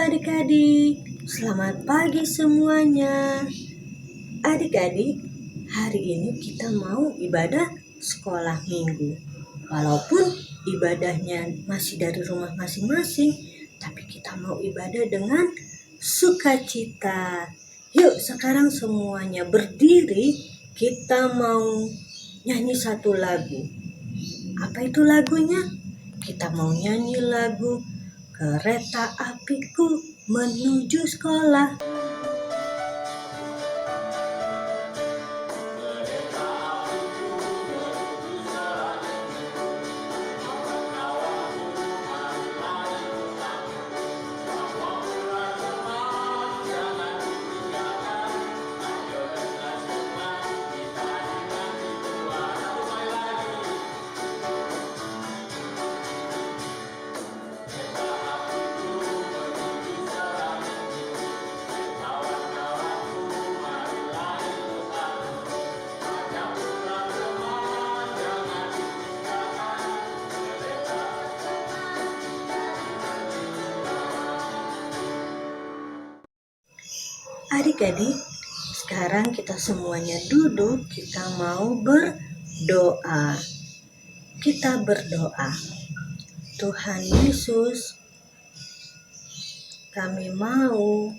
adik-adik, selamat pagi semuanya. Adik-adik, hari ini kita mau ibadah sekolah minggu. Walaupun ibadahnya masih dari rumah masing-masing, tapi kita mau ibadah dengan sukacita. Yuk sekarang semuanya berdiri, kita mau nyanyi satu lagu. Apa itu lagunya? Kita mau nyanyi lagu Kereta Apiku Menuju Sekolah. Adik-adik, sekarang kita semuanya duduk, kita mau berdoa. Kita berdoa. Tuhan Yesus, kami mau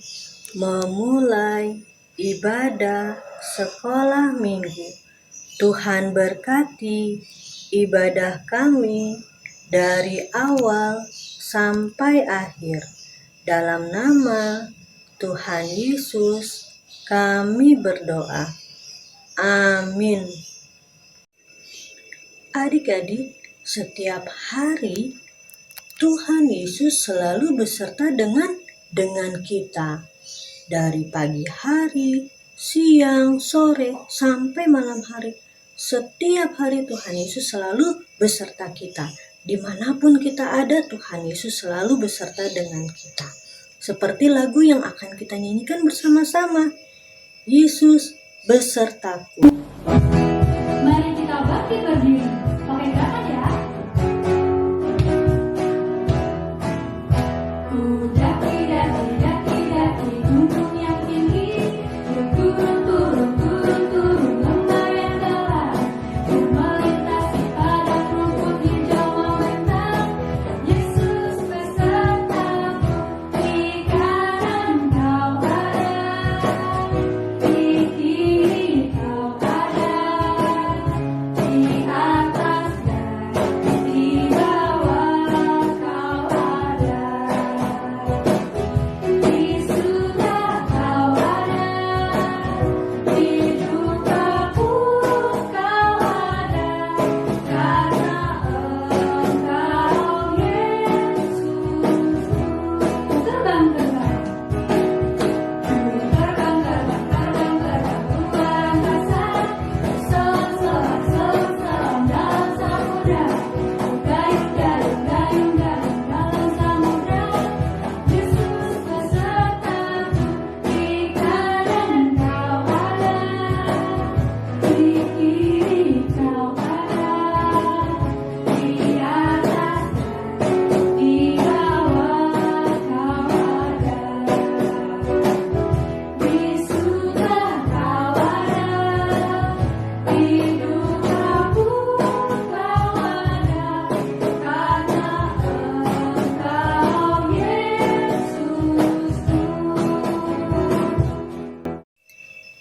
memulai ibadah sekolah minggu. Tuhan berkati ibadah kami dari awal sampai akhir. Dalam nama Tuhan Yesus kami berdoa. Amin. Adik-adik, setiap hari Tuhan Yesus selalu beserta dengan kita. Dari pagi hari, siang, sore, sampai malam hari. Setiap hari Tuhan Yesus selalu beserta kita. Dimanapun kita ada, Tuhan Yesus selalu beserta dengan kita. Seperti lagu yang akan kita nyanyikan bersama-sama. Yesus besertaku. Mari kita bangkit berdiri. Pakai gerakan ya. Daki gunung yang tinggi. Turun lembah yang dalam. Melintasi padang rumput hijau membentang. Yesus besertaku. Di kanan kau ada, di kiri kau ada, di atas dan di bawah kau ada. Di surga kau ada, di duka pun kau ada, karena Engkau Yesus. Terbang luar angkasa, selam dalam samudra, gayung dalam samudra. Yesus besertaku, di kanan kau ada, di kiri kau ada, di atas dan di bawah kau ada. Di surga kau ada, di duka pun kau ada, karena Engkau Yesus.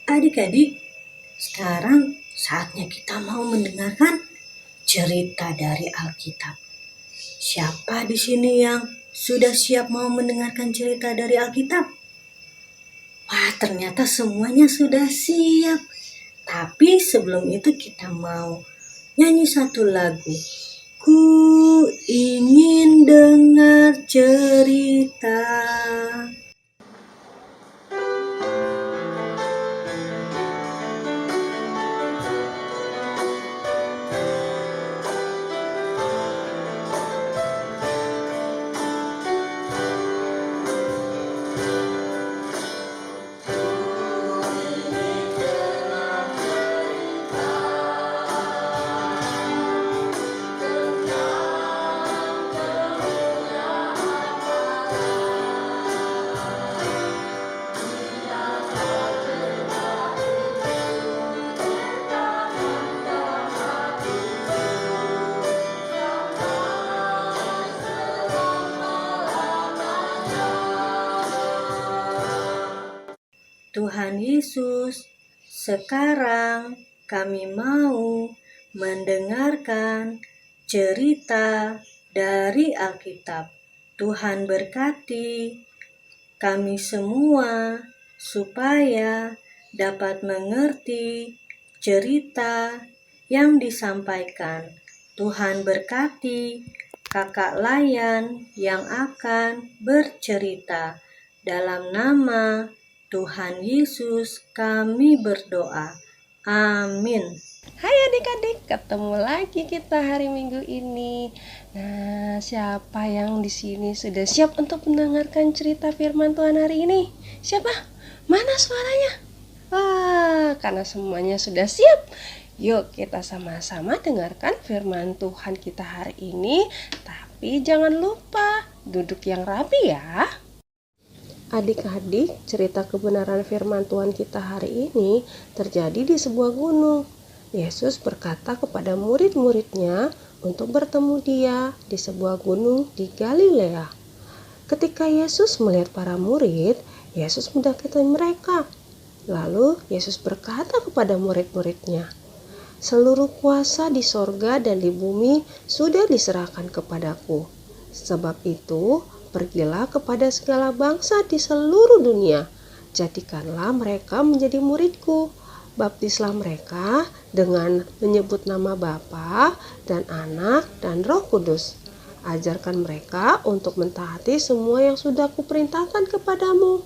Adik-adik, sekarang saatnya kita mau mendengarkan cerita dari Alkitab. Siapa di sini yang sudah siap mau mendengarkan cerita dari Alkitab? Wah, ternyata semuanya sudah siap. Tapi sebelum itu kita mau nyanyi satu lagu. Ku ingin dengar cerita. Tuhan Yesus, sekarang kami mau mendengarkan cerita dari Alkitab. Tuhan berkati kami semua supaya dapat mengerti cerita yang disampaikan. Tuhan berkati Kakak Layan yang akan bercerita. Dalam nama Tuhan Yesus kami berdoa. Amin. Hai adik-adik, ketemu lagi kita hari Minggu ini. Nah, siapa yang di sini sudah siap untuk mendengarkan cerita firman Tuhan hari ini? Siapa? Mana suaranya? Wah, karena semuanya sudah siap. Yuk kita sama-sama dengarkan firman Tuhan kita hari ini. Tapi jangan lupa duduk yang rapi ya. Adik-adik, cerita kebenaran firman Tuhan kita hari ini terjadi di sebuah gunung. Yesus berkata kepada murid-muridnya untuk bertemu Dia di sebuah gunung di Galilea. Ketika Yesus melihat para murid, Yesus mendekati mereka. Lalu Yesus berkata kepada murid-muridnya, "Seluruh kuasa di sorga dan di bumi sudah diserahkan kepadaku. Sebab itu, pergilah kepada segala bangsa di seluruh dunia. Jadikanlah mereka menjadi muridku. Baptislah mereka dengan menyebut nama Bapa dan Anak dan Roh Kudus. Ajarkan mereka untuk mentaati semua yang sudah kuperintahkan kepadamu.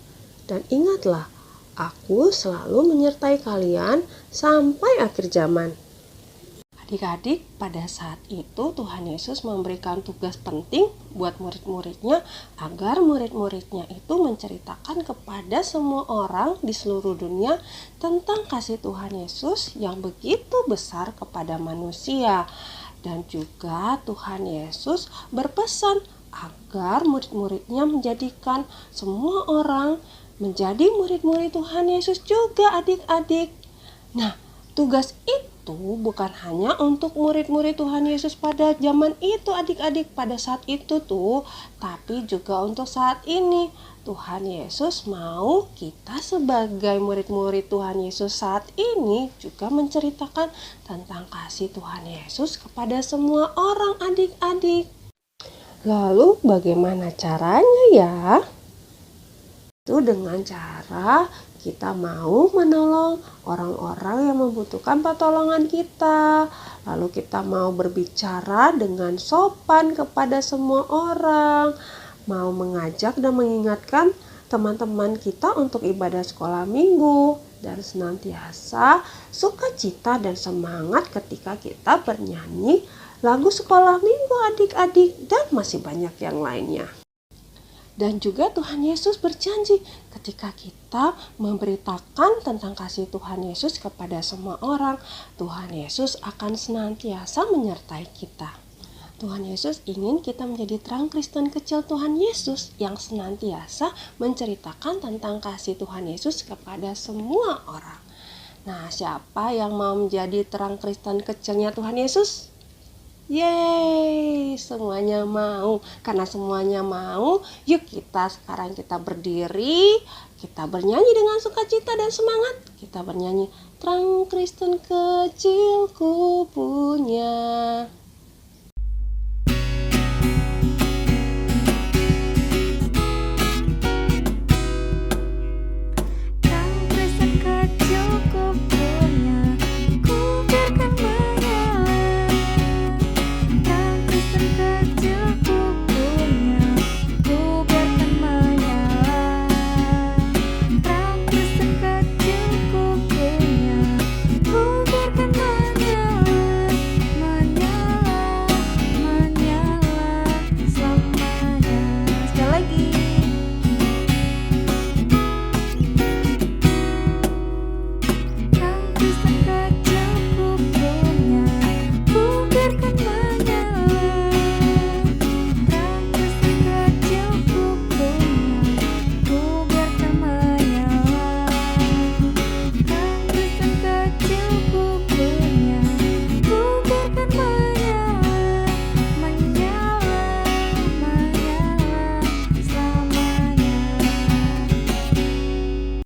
Dan ingatlah, aku selalu menyertai kalian sampai akhir zaman." Adik-adik, pada saat itu Tuhan Yesus memberikan tugas penting buat murid-muridnya agar murid-muridnya itu menceritakan kepada semua orang di seluruh dunia tentang kasih Tuhan Yesus yang begitu besar kepada manusia. Dan juga Tuhan Yesus berpesan agar murid-muridnya menjadikan semua orang menjadi murid-murid Tuhan Yesus juga adik-adik. Nah, tugas itu bukan hanya untuk murid-murid Tuhan Yesus pada zaman itu adik-adik, pada saat itu tuh, tapi juga untuk saat ini. Tuhan Yesus mau kita sebagai murid-murid Tuhan Yesus saat ini juga menceritakan tentang kasih Tuhan Yesus kepada semua orang adik-adik. Lalu bagaimana caranya ya? Itu dengan cara kita mau menolong orang-orang yang membutuhkan pertolongan kita. Lalu kita mau berbicara dengan sopan kepada semua orang. Mau mengajak dan mengingatkan teman-teman kita untuk ibadah sekolah minggu. Dan senantiasa sukacita dan semangat ketika kita bernyanyi lagu sekolah minggu adik-adik. Dan masih banyak yang lainnya. Dan juga Tuhan Yesus berjanji ketika kita memberitakan tentang kasih Tuhan Yesus kepada semua orang, Tuhan Yesus akan senantiasa menyertai kita. Tuhan Yesus ingin kita menjadi terang Kristen kecil Tuhan Yesus yang senantiasa menceritakan tentang kasih Tuhan Yesus kepada semua orang. Nah, siapa yang mau menjadi terang Kristen kecilnya Tuhan Yesus? Yeay, semuanya mau. Karena semuanya mau, yuk sekarang kita berdiri, kita bernyanyi dengan sukacita dan semangat. Kita bernyanyi, terang Kristen kecilku punya.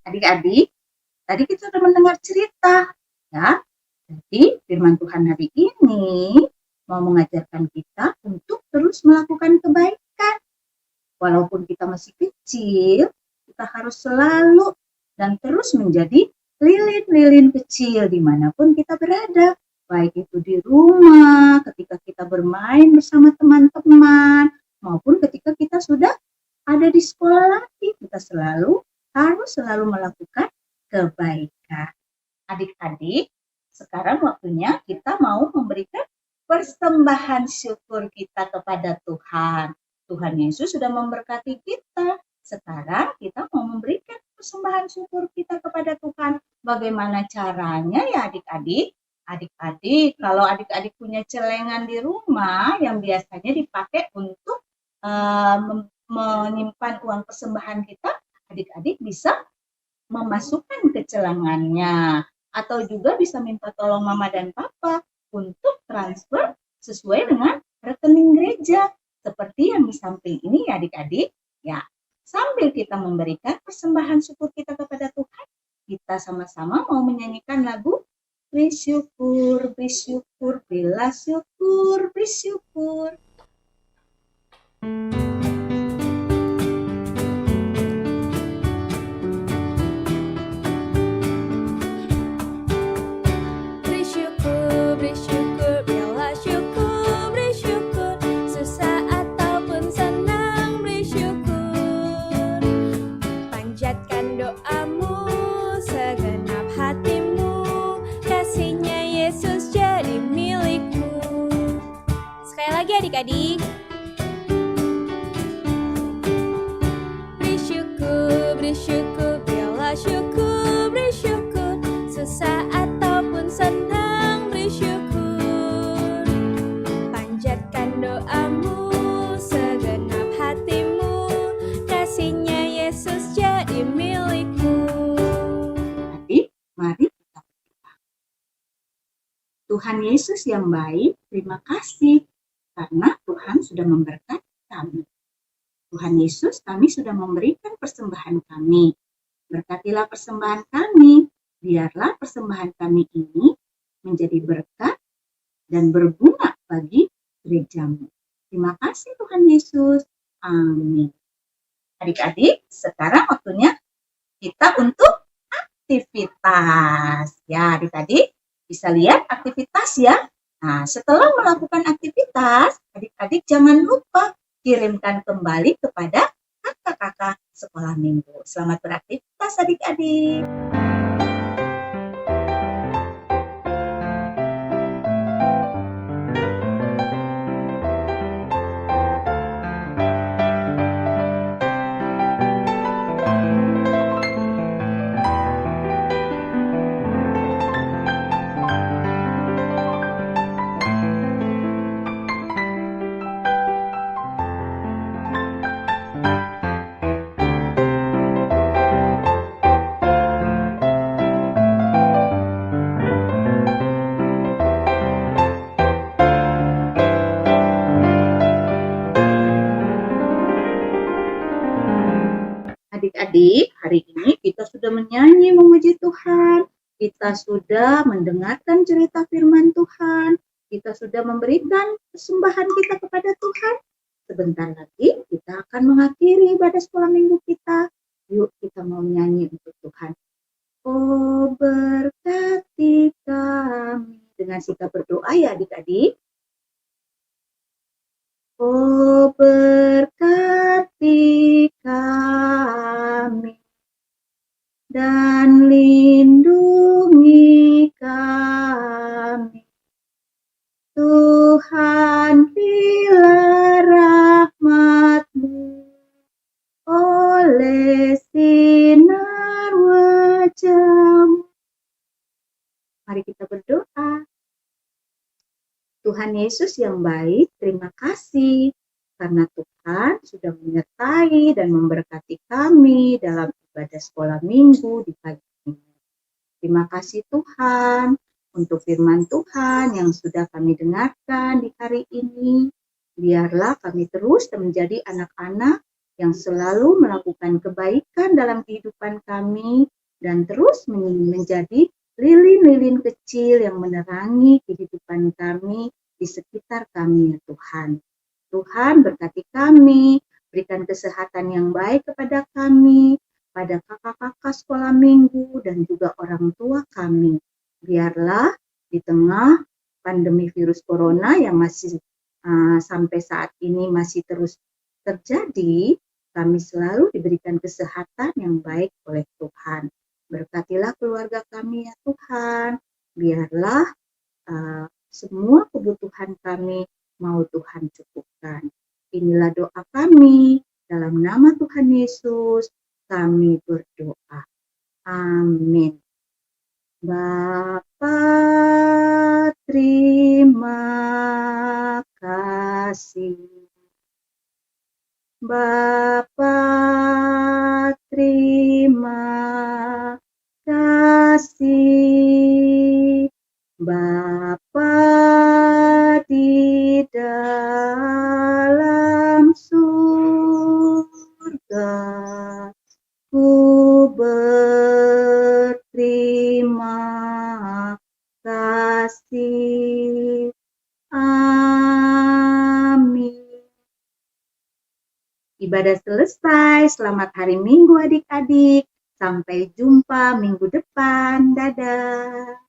Adik-adik, tadi kita sudah mendengar cerita, ya. Jadi firman Tuhan hari ini mau mengajarkan kita untuk terus melakukan kebaikan. Walaupun kita masih kecil, kita harus selalu dan terus menjadi lilin-lilin kecil dimanapun kita berada. Baik itu di rumah, ketika kita bermain bersama teman-teman, maupun ketika kita sudah ada di sekolah lagi, kita harus selalu melakukan kebaikan. Adik-adik, sekarang waktunya kita mau memberikan persembahan syukur kita kepada Tuhan. Tuhan Yesus sudah memberkati kita. Sekarang kita mau memberikan persembahan syukur kita kepada Tuhan. Bagaimana caranya ya adik-adik? Adik-adik, kalau adik-adik punya celengan di rumah yang biasanya dipakai untuk menyimpan uang persembahan kita, adik-adik bisa memasukkan ke celengannya. Atau juga bisa minta tolong mama dan papa untuk transfer sesuai dengan rekening gereja. Seperti yang di samping ini ya adik-adik. Ya, sambil kita memberikan persembahan syukur kita kepada Tuhan, kita sama-sama mau menyanyikan lagu Bersyukur, bersyukur, bela syukur, bersyukur. Adik-adik, bersyukur, bersyukur, bela syukur, bersyukur, susah ataupun senang, bersyukur, panjatkan doamu, segenap hatimu, kasihnya Yesus jadi milikmu. Adik, mari kita berdoa. Tuhan Yesus yang baik, terima kasih karena Tuhan sudah memberkati kami. Tuhan Yesus, kami sudah memberikan persembahan kami. Berkatilah persembahan kami. Biarlah persembahan kami ini menjadi berkat dan berbunga bagi gerejamu. Terima kasih Tuhan Yesus. Amin. Adik-adik, sekarang waktunya kita untuk aktivitas. Ya, adik-adik bisa lihat aktivitas ya. Nah, setelah melakukan aktivitas, adik-adik jangan lupa kirimkan kembali kepada kakak-kakak sekolah minggu. Selamat beraktivitas adik-adik. Adik-adik, hari ini kita sudah menyanyi memuji Tuhan. Kita sudah mendengarkan cerita firman Tuhan. Kita sudah memberikan persembahan kita kepada Tuhan. Sebentar lagi kita akan mengakhiri ibadah sekolah minggu kita. Yuk kita mau nyanyi untuk Tuhan. Oh berkati kami. Dengan sikap berdoa ya adik-adik. Oh berkati kami dan lindungi kami. Tuhan bila rahmat-Mu oleh sinar wajah-Mu. Mari kita berdoa. Tuhan Yesus yang baik, terima kasih karena Tuhan sudah menyertai dan memberkati kami dalam ibadah sekolah minggu di pagi ini. Terima kasih Tuhan untuk firman Tuhan yang sudah kami dengarkan di hari ini. Biarlah kami terus menjadi anak-anak yang selalu melakukan kebaikan dalam kehidupan kami dan terus menjadi lilin-lilin kecil yang menerangi kehidupan kami di sekitar kami, ya Tuhan. Tuhan berkati kami, berikan kesehatan yang baik kepada kami, pada kakak-kakak sekolah minggu, dan juga orang tua kami. Biarlah di tengah pandemi virus corona yang masih sampai saat ini masih terus terjadi, kami selalu diberikan kesehatan yang baik oleh Tuhan. Berkatilah keluarga kami, ya Tuhan. Biarlah semua kebutuhan kami mau Tuhan cukupkan. Inilah doa kami. Dalam nama Tuhan Yesus, kami berdoa. Amin. Bapa, terima kasih. Bapa, terima kasih. Bapa di dalam surga, ku berterima kasih. Amin. Ibadah selesai. Selamat hari Minggu adik-adik. Sampai jumpa minggu depan. Dadah.